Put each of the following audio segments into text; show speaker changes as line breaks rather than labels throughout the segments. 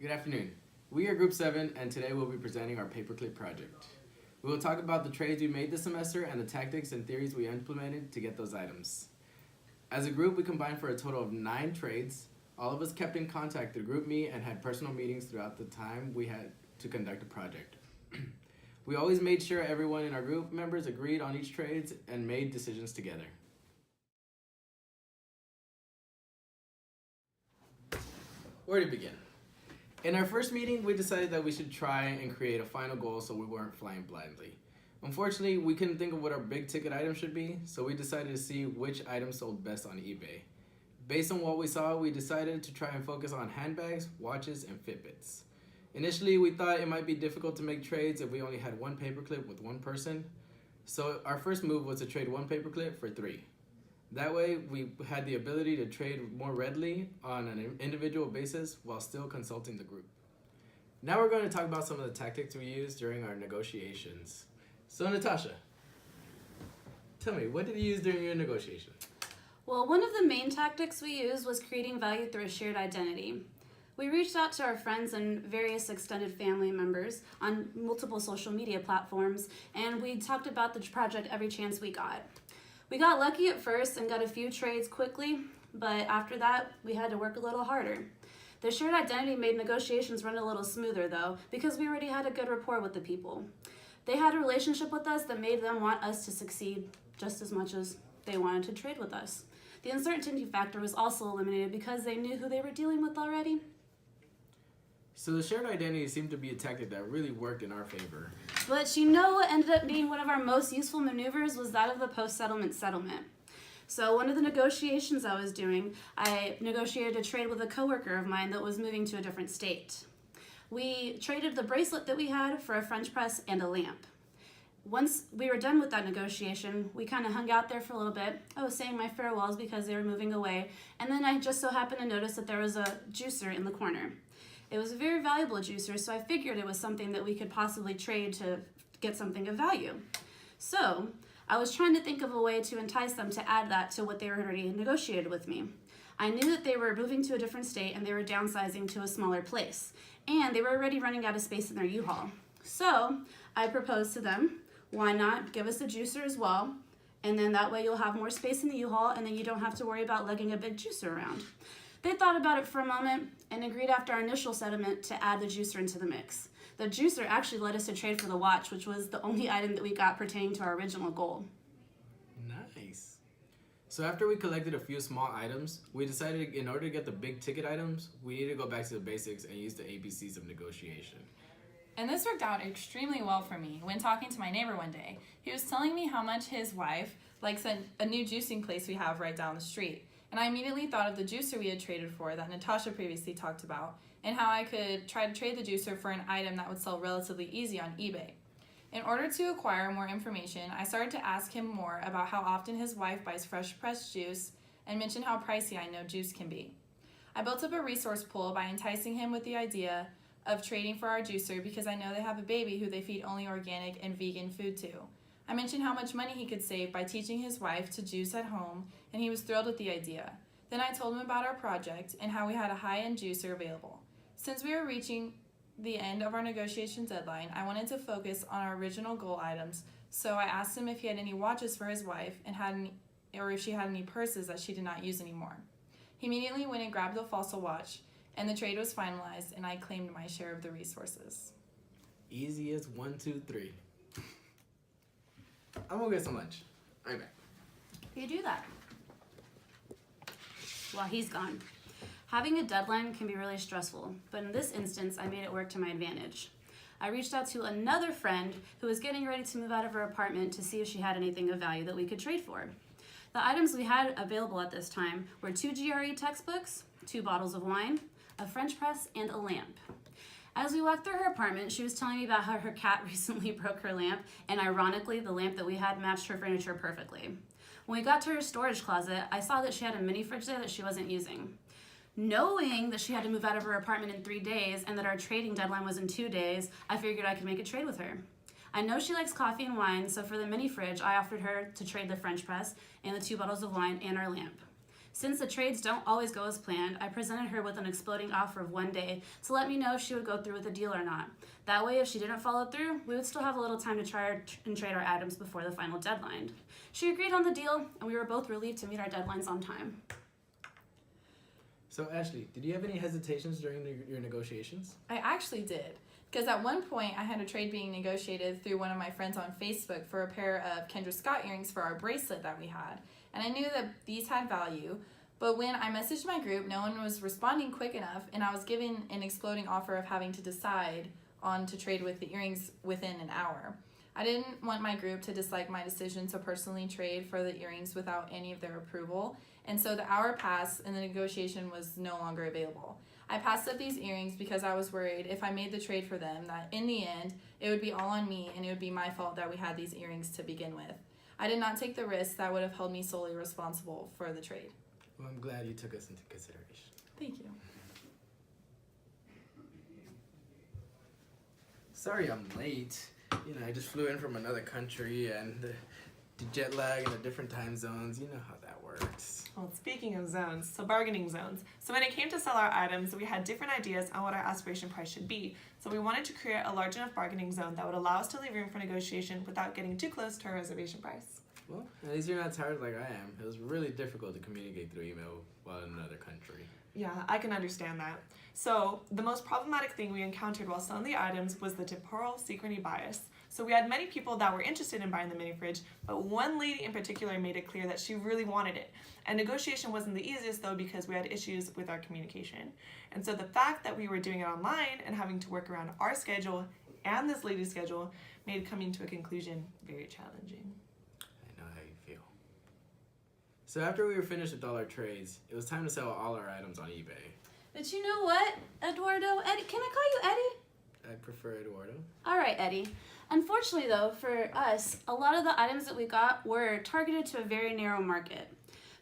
Good afternoon. We are Group 7, and today we'll be presenting our Paperclip project. We will talk about the trades we made this semester and the tactics and theories we implemented to get those items. As a group, we combined for a total of 9 trades. All of us kept in contact through GroupMe and had personal meetings throughout the time we had to conduct a project. We always made sure everyone in our group members agreed on each trades and made decisions together. Where to begin? In our first meeting, we decided that we should try and create a final goal so we weren't flying blindly. Unfortunately, we couldn't think of what our big ticket items should be, so we decided to see which items sold best on eBay. Based on what we saw, we decided to try and focus on handbags, watches, and Fitbits. Initially, we thought it might be difficult to make trades if we only had one paperclip with one person, so our first move was to trade one paperclip for 3. That way, we had the ability to trade more readily on an individual basis while still consulting the group. Now we're going to talk about some of the tactics we used during our negotiations. So Natasha, tell me, what did you use during your negotiation?
Well, one of the main tactics we used was creating value through a shared identity. We reached out to our friends and various extended family members on multiple social media platforms, and we talked about the project every chance we got. We got lucky at first and got a few trades quickly, but after that, we had to work a little harder. The shared identity made negotiations run a little smoother though, because we already had a good rapport with the people. They had a relationship with us that made them want us to succeed just as much as they wanted to trade with us. The uncertainty factor was also eliminated because they knew who they were dealing with already.
So the shared identity seemed to be a tactic that really worked in our favor.
But you know what ended up being one of our most useful maneuvers was that of the post-settlement settlement. So one of the negotiations I was doing, I negotiated a trade with a coworker of mine that was moving to a different state. We traded the bracelet that we had for a French press and a lamp. Once we were done with that negotiation, we kind of hung out there for a little bit. I was saying my farewells because they were moving away, and then I just so happened to notice that there was a juicer in the corner. It was a very valuable juicer, so I figured it was something that we could possibly trade to get something of value. So I was trying to think of a way to entice them to add that to what they already negotiated with me. I knew that they were moving to a different state and they were downsizing to a smaller place, and they were already running out of space in their U-Haul. So I proposed to them, why not give us a juicer as well, and then that way you'll have more space in the U-Haul and then you don't have to worry about lugging a big juicer around. They thought about it for a moment and agreed after our initial settlement to add the juicer into the mix. The juicer actually led us to trade for the watch, which was the only item that we got pertaining to our original goal.
Nice. So after we collected a few small items, we decided in order to get the big ticket items, we needed to go back to the basics and use the ABCs of negotiation.
And this worked out extremely well for me when talking to my neighbor one day. He was telling me how much his wife likes a new juicing place we have right down the street. And I immediately thought of the juicer we had traded for that Natasha previously talked about, and how I could try to trade the juicer for an item that would sell relatively easy on eBay. In order to acquire more information, I started to ask him more about how often his wife buys fresh pressed juice and mentioned how pricey I know juice can be. I built up a resource pool by enticing him with the idea of trading for our juicer because I know they have a baby who they feed only organic and vegan food to. I mentioned how much money he could save by teaching his wife to juice at home, and he was thrilled with the idea. Then I told him about our project and how we had a high-end juicer available. Since we were reaching the end of our negotiation deadline, I wanted to focus on our original goal items, so I asked him if he had any watches for his wife or if she had any purses that she did not use anymore. He immediately went and grabbed the fossil watch, and the trade was finalized, and I claimed my share of the resources.
Easy as 1, 2, 3. I'm gonna get some lunch. I'll be back.
You do that while he's gone. Having a deadline can be really stressful, but in this instance, I made it work to my advantage. I reached out to another friend who was getting ready to move out of her apartment to see if she had anything of value that we could trade for. The items we had available at this time were 2 GRE textbooks, 2 bottles of wine, a French press, and a lamp. As we walked through her apartment, she was telling me about how her cat recently broke her lamp, and ironically, the lamp that we had matched her furniture perfectly. When we got to her storage closet, I saw that she had a mini fridge there that she wasn't using. Knowing that she had to move out of her apartment in 3 days and that our trading deadline was in 2 days, I figured I could make a trade with her. I know she likes coffee and wine, so for the mini fridge, I offered her to trade the French press and the 2 bottles of wine and our lamp. Since the trades don't always go as planned, I presented her with an exploding offer of one day to let me know if she would go through with the deal or not. That way, if she didn't follow through, we would still have a little time to try and trade our items before the final deadline. She agreed on the deal, and we were both relieved to meet our deadlines on time.
So Ashley, did you have any hesitations during your negotiations?
I actually did. Because at one point, I had a trade being negotiated through one of my friends on Facebook for a pair of Kendra Scott earrings for our bracelet that we had. And I knew that these had value, but when I messaged my group, no one was responding quick enough, and I was given an exploding offer of having to decide on to trade with the earrings within an hour. I didn't want my group to dislike my decision to personally trade for the earrings without any of their approval, and so the hour passed and the negotiation was no longer available. I passed up these earrings because I was worried if I made the trade for them that in the end it would be all on me and it would be my fault that we had these earrings to begin with. I did not take the risk that would have held me solely responsible for the trade.
Well, I'm glad you took us into consideration.
Thank you.
Sorry I'm late. I just flew in from another country and the jet lag and the different time zones. You know how that works.
Well, speaking of zones, so bargaining zones. So when it came to sell our items, we had different ideas on what our aspiration price should be. So we wanted to create a large enough bargaining zone that would allow us to leave room for negotiation without getting too close to our reservation price.
Well, at least you're not tired like I am. It was really difficult to communicate through email while in another country.
Yeah, I can understand that. So the most problematic thing we encountered while selling the items was the temporal synchrony bias. So we had many people that were interested in buying the mini fridge, but one lady in particular made it clear that she really wanted it. And negotiation wasn't the easiest though because we had issues with our communication. And so the fact that we were doing it online and having to work around our schedule and this lady's schedule made coming to a conclusion very challenging.
I know how you feel. So after we were finished with all our trades, it was time to sell all our items on eBay.
But you know what, Eduardo? Eddie, can I call you Eddie?
I prefer Eduardo.
All right, Eddie. Unfortunately, though, for us, a lot of the items that we got were targeted to a very narrow market.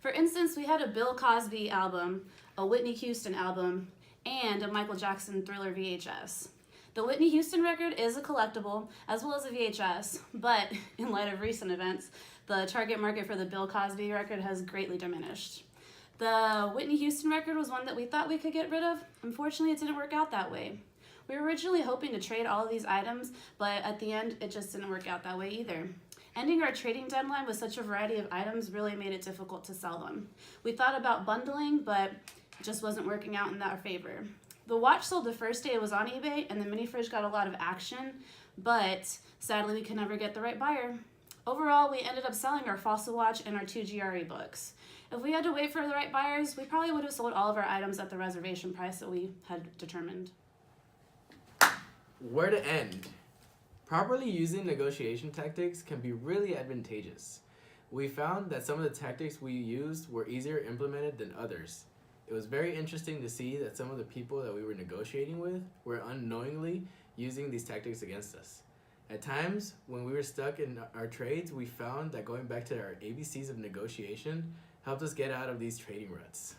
For instance, we had a Bill Cosby album, a Whitney Houston album, and a Michael Jackson Thriller VHS. The Whitney Houston record is a collectible, as well as a VHS, but in light of recent events, the target market for the Bill Cosby record has greatly diminished. The Whitney Houston record was one that we thought we could get rid of. Unfortunately, it didn't work out that way. We were originally hoping to trade all of these items, but at the end, it just didn't work out that way either. Ending our trading deadline with such a variety of items really made it difficult to sell them. We thought about bundling, but it just wasn't working out in our favor. The watch sold the first day it was on eBay, and the mini fridge got a lot of action, but sadly we could never get the right buyer. Overall, we ended up selling our fossil watch and our 2 GRE books. If we had to wait for the right buyers, we probably would have sold all of our items at the reservation price that we had determined.
Where to end? Properly using negotiation tactics can be really advantageous. We found that some of the tactics we used were easier implemented than others. It was very interesting to see that some of the people that we were negotiating with were unknowingly using these tactics against us. At times, when we were stuck in our trades, we found that going back to our ABCs of negotiation helped us get out of these trading ruts.